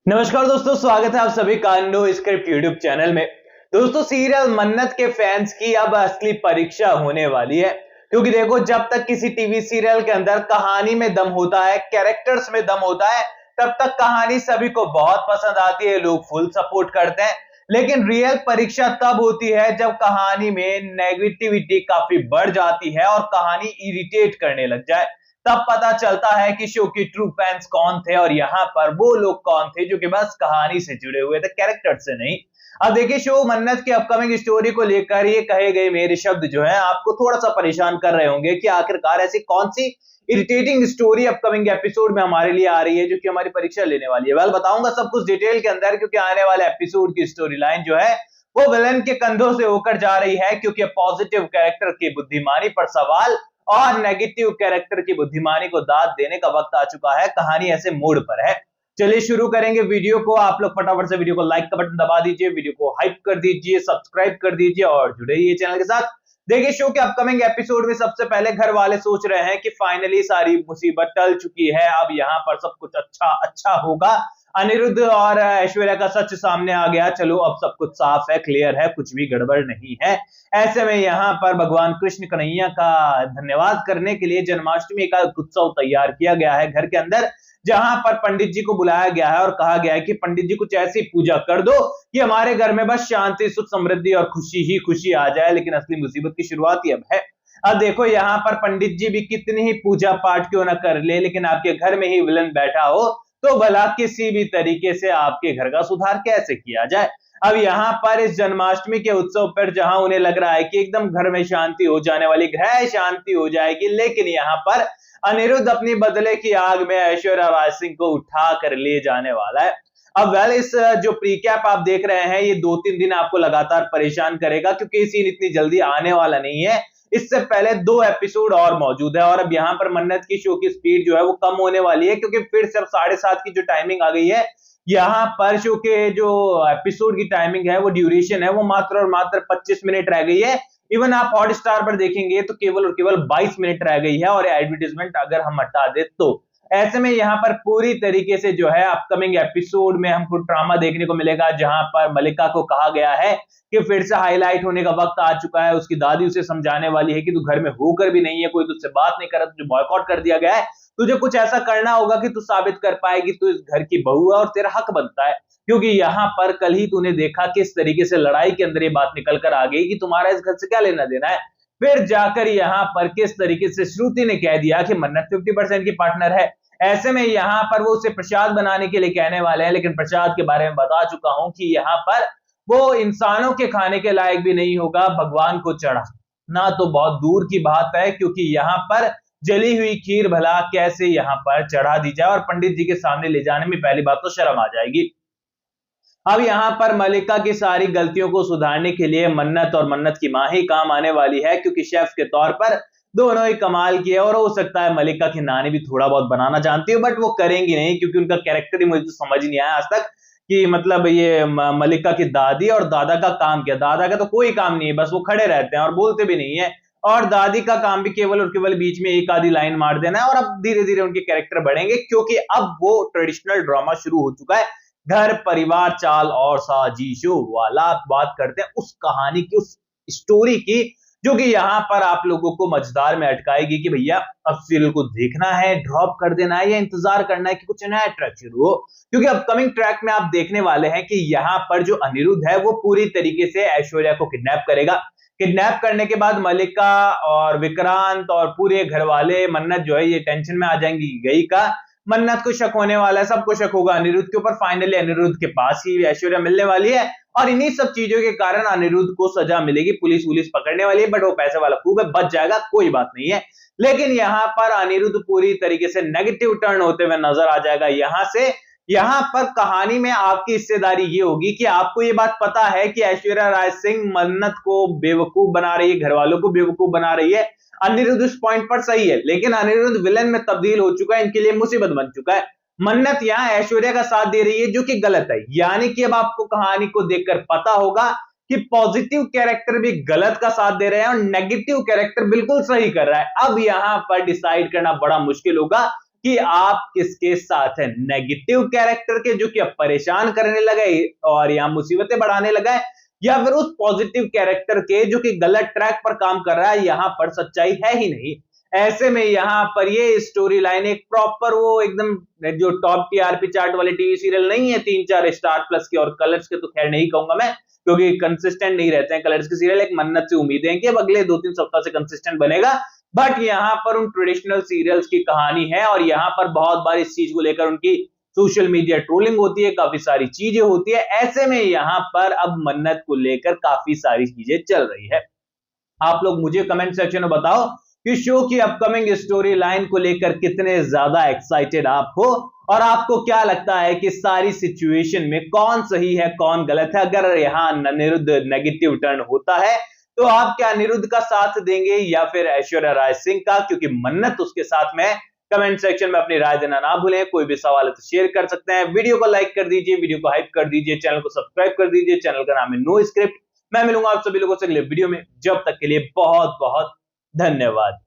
नमस्कार दोस्तों, स्वागत है आप सभी का नो स्क्रिप्ट यूट्यूब चैनल में। दोस्तों, सीरियल मन्नत के फैंस की अब असली परीक्षा होने वाली है, क्योंकि देखो, जब तक किसी टीवी सीरियल के अंदर कहानी में दम होता है, कैरेक्टर्स में दम होता है, तब तक कहानी सभी को बहुत पसंद आती है, लोग फुल सपोर्ट करते हैं। लेकिन रियल परीक्षा तब होती है जब कहानी में नेगेटिविटी काफी बढ़ जाती है और कहानी इरिटेट करने लग जाए। तब पता चलता है कि शो के ट्रू फैंस कौन थे और यहाँ पर वो लोग कौन थे जो कि बस कहानी से जुड़े हुए थे, कैरेक्टर से नहीं। अब देखिए, शो मन्नत की अपकमिंग स्टोरी को लेकर ये कहे गए मेरे शब्द जो है आपको थोड़ा सा परेशान कर रहे होंगे कि आखिरकार ऐसी कौन सी इरिटेटिंग स्टोरी अपकमिंग एपिसोड में हमारे लिए आ रही है जो कि हमारी परीक्षा लेने वाली है। वेल, बताऊंगा सब कुछ डिटेल के अंदर, क्योंकि आने वाले एपिसोड की स्टोरी लाइन जो है वो विलन के कंधों से होकर जा रही है, क्योंकि पॉजिटिव कैरेक्टर की बुद्धिमानी पर सवाल और नेगेटिव कैरेक्टर की बुद्धिमानी को दाद देने का वक्त आ चुका है। कहानी ऐसे मोड़ पर है। चलिए शुरू करेंगे वीडियो को। आप लोग फटाफट से वीडियो को लाइक का बटन दबा दीजिए, वीडियो को हाइप कर दीजिए, सब्सक्राइब कर दीजिए और जुड़े रहिए चैनल के साथ। देखिए, शो के अपकमिंग एपिसोड में सबसे पहले घर वाले सोच रहे हैं कि फाइनली सारी मुसीबत टल चुकी है, अब यहाँ पर सब कुछ अच्छा अच्छा होगा। अनिरुद्ध और ऐश्वर्या का सच सामने आ गया, चलो अब सब कुछ साफ है, क्लियर है, कुछ भी गड़बड़ नहीं है। ऐसे में यहाँ पर भगवान कृष्ण कन्हैया का धन्यवाद करने के लिए जन्माष्टमी का उत्सव तैयार किया गया है घर के अंदर, जहां पर पंडित जी को बुलाया गया है और कहा गया है कि पंडित जी कुछ ऐसी पूजा कर दो कि हमारे घर में बस शांति, सुख, समृद्धि और खुशी ही खुशी आ जाए। लेकिन असली मुसीबत की शुरुआत ही अब है। अब देखो, यहाँ पर पंडित जी भी कितनी ही पूजा पाठ क्यों ना कर ले, लेकिन आपके घर में ही विलन बैठा हो तो भला किसी भी तरीके से आपके घर का सुधार कैसे किया जाए। अब यहाँ पर इस जन्माष्टमी के उत्सव पर जहां उन्हें लग रहा है कि एकदम घर में शांति हो जाने वाली, ग्रह शांति हो जाएगी, लेकिन यहाँ पर अनिरुद्ध अपनी बदले की आग में ऐश्वर्या राय सिंह को उठा कर ले जाने वाला है। अब वेल, इस जो प्रीकैप आप देख रहे हैं ये 2-3 दिन आपको लगातार परेशान करेगा, क्योंकि सीन इतनी जल्दी आने वाला नहीं है। इससे पहले 2 एपिसोड और मौजूद है और अब यहाँ पर मन्नत की शो की स्पीड जो है वो कम होने वाली है, क्योंकि फिर से अब 7:30 की जो टाइमिंग आ गई है। यहाँ पर शो के जो एपिसोड की टाइमिंग है, वो ड्यूरेशन है, वो मात्र और मात्र 25 मिनट रह गई है। इवन आप हॉटस्टार पर देखेंगे तो केवल और केवल 22 मिनट रह गई है, और एडवर्टाइजमेंट अगर हम हटा दे तो। ऐसे में यहाँ पर पूरी तरीके से जो है अपकमिंग एपिसोड में हमको ड्रामा देखने को मिलेगा, जहां पर मलिका को कहा गया है कि फिर से हाईलाइट होने का वक्त आ चुका है। उसकी दादी उसे समझाने वाली है कि तू घर में होकर भी नहीं है, कोई तुझसे बात नहीं कर रहा, तुझे बॉयकॉट कर दिया गया है, तुझे कुछ ऐसा करना होगा कि तू साबित कर पाएगी तू इस घर की बहू है और तेरा हक बनता है। क्योंकि यहाँ पर कल ही तूने देखा किस तरीके से लड़ाई के अंदर ये बात निकल कर आ गई कि तुम्हारा इस घर से क्या लेना देना है। फिर जाकर यहाँ पर किस तरीके से श्रुति ने कह दिया कि मन्नत 50% की पार्टनर है। ऐसे में यहाँ पर वो उसे प्रसाद बनाने के लिए कहने वाले हैं, लेकिन प्रसाद के बारे में बता चुका हूं कि यहाँ पर वो इंसानों के खाने के लायक भी नहीं होगा, भगवान को चढ़ाना तो बहुत दूर की बात है, क्योंकि यहाँ पर जली हुई खीर भला कैसे यहाँ पर चढ़ा दी जाए और पंडित जी के सामने ले जाने में पहली बात तो शर्म आ जाएगी। अब यहाँ पर मलिका की सारी गलतियों को सुधारने के लिए मन्नत और मन्नत की मां ही काम आने वाली है, क्योंकि शेफ के तौर पर दोनों ही कमाल किए। और हो सकता है मलिका की नानी भी थोड़ा बहुत बनाना जानती है, बट वो करेंगी नहीं, क्योंकि उनका कैरेक्टर ही मुझे तो समझ नहीं आया आज तक कि मतलब ये मलिका की दादी और दादा का काम क्या। दादा का तो कोई काम नहीं है, बस वो खड़े रहते हैं और बोलते भी नहीं है, और दादी का काम भी केवल और केवल बीच में एक आधी लाइन मार देना है। और अब धीरे धीरे उनके कैरेक्टर बढ़ेंगे, क्योंकि अब वो ट्रेडिशनल ड्रामा शुरू हो चुका है, घर परिवार चाल और साजिशों वाला। बात करते हैं उस कहानी की, उस स्टोरी की, जो कि यहाँ पर आप लोगों को मजेदार में अटकाएगी कि भैया अब सीरियल को देखना है, ड्रॉप कर देना है, या इंतजार करना है कि कुछ नया ट्रैक शुरू हो। क्योंकि अपकमिंग ट्रैक में आप देखने वाले हैं कि यहाँ पर जो अनिरुद्ध है वो पूरी तरीके से ऐश्वर्या को किडनैप करेगा। किडनैप करने के बाद मलिका और विक्रांत और पूरे घर वाले, मन्नत जो है ये टेंशन में आ जाएंगी, गई का मन्नत को शक होने वाला है, सबको शक होगा अनिरुद्ध के ऊपर। फाइनली अनिरुद्ध के पास ही ऐश्वर्या मिलने वाली है, और इन्हीं सब चीजों के कारण अनिरुद्ध को सजा मिलेगी, पुलिस पकड़ने वाली है, बट वो पैसे वाला खूब है, बच जाएगा, कोई बात नहीं है। लेकिन यहाँ पर अनिरुद्ध पूरी तरीके से नेगेटिव टर्न होते हुए नजर आ जाएगा यहाँ से। यहाँ पर कहानी में आपकी हिस्सेदारी ये होगी कि आपको ये बात पता है कि ऐश्वर्या राय सिंह मन्नत को बेवकूफ बना रही है, घर वालों को बेवकूफ बना रही है। अनिरुद्ध इस पॉइंट पर सही है, लेकिन अनिरुद्ध विलन में तब्दील हो चुका है, इनके लिए मुसीबत बन चुका है। मन्नत यहाँ ऐश्वर्या का साथ दे रही है, जो कि गलत है। यानी कि अब आपको कहानी को देखकर पता होगा कि पॉजिटिव कैरेक्टर भी गलत का साथ दे रहे हैं और नेगेटिव कैरेक्टर बिल्कुल सही कर रहा है। अब यहाँ पर डिसाइड करना बड़ा मुश्किल होगा कि आप किसके साथ हैं, नेगेटिव कैरेक्टर के जो कि अब परेशान करने लगा है और यहां मुसीबतें बढ़ाने लगा है, या फिर उस पॉजिटिव कैरेक्टर के जो कि गलत ट्रैक पर काम कर रहा है, यहां पर सच्चाई है ही नहीं। ऐसे में यहां पर ये स्टोरी लाइन एक प्रॉपर वो एकदम जो टॉप टीआरपी चार्ट वाले टीवी सीरियल नहीं है 3-4 स्टार प्लस के और कलर्स के, तो खैर नहीं कहूंगा मैं क्योंकि कंसिस्टेंट नहीं रहते हैं कलर्स के सीरियल। एक मन्नत से उम्मीदें हैं कि अब अगले 2-3 सप्ताह से कंसिस्टेंट बनेगा, बट यहां पर उन ट्रेडिशनल सीरियल्स की कहानी है और यहां पर बहुत बार इस चीज को लेकर उनकी सोशल मीडिया ट्रोलिंग होती है, काफी सारी चीजें होती है। ऐसे में यहां पर अब मन्नत को लेकर काफी सारी चीजें चल रही है। आप लोग मुझे कमेंट सेक्शन में बताओ कि शो की अपकमिंग स्टोरी लाइन को लेकर कितने ज्यादा एक्साइटेड आप हो, और आपको क्या लगता है कि सारी सिचुएशन में कौन सही है कौन गलत है। अगर यहां अनिरुद्ध नेगेटिव टर्न होता है तो आप क्या अनिरुद्ध का साथ देंगे या फिर ऐश्वर्या राय सिंह का, क्योंकि मन्नत उसके साथ में। कमेंट सेक्शन में अपनी राय देना ना भूलें। कोई भी सवाल है तो शेयर कर सकते हैं। वीडियो को लाइक कर दीजिए, वीडियो को हाइप कर दीजिए, चैनल को सब्सक्राइब कर दीजिए। चैनल का नाम है नो स्क्रिप्ट। मैं मिलूंगा आप सभी लोगों से अगले वीडियो में, जब तक के लिए बहुत बहुत धन्यवाद।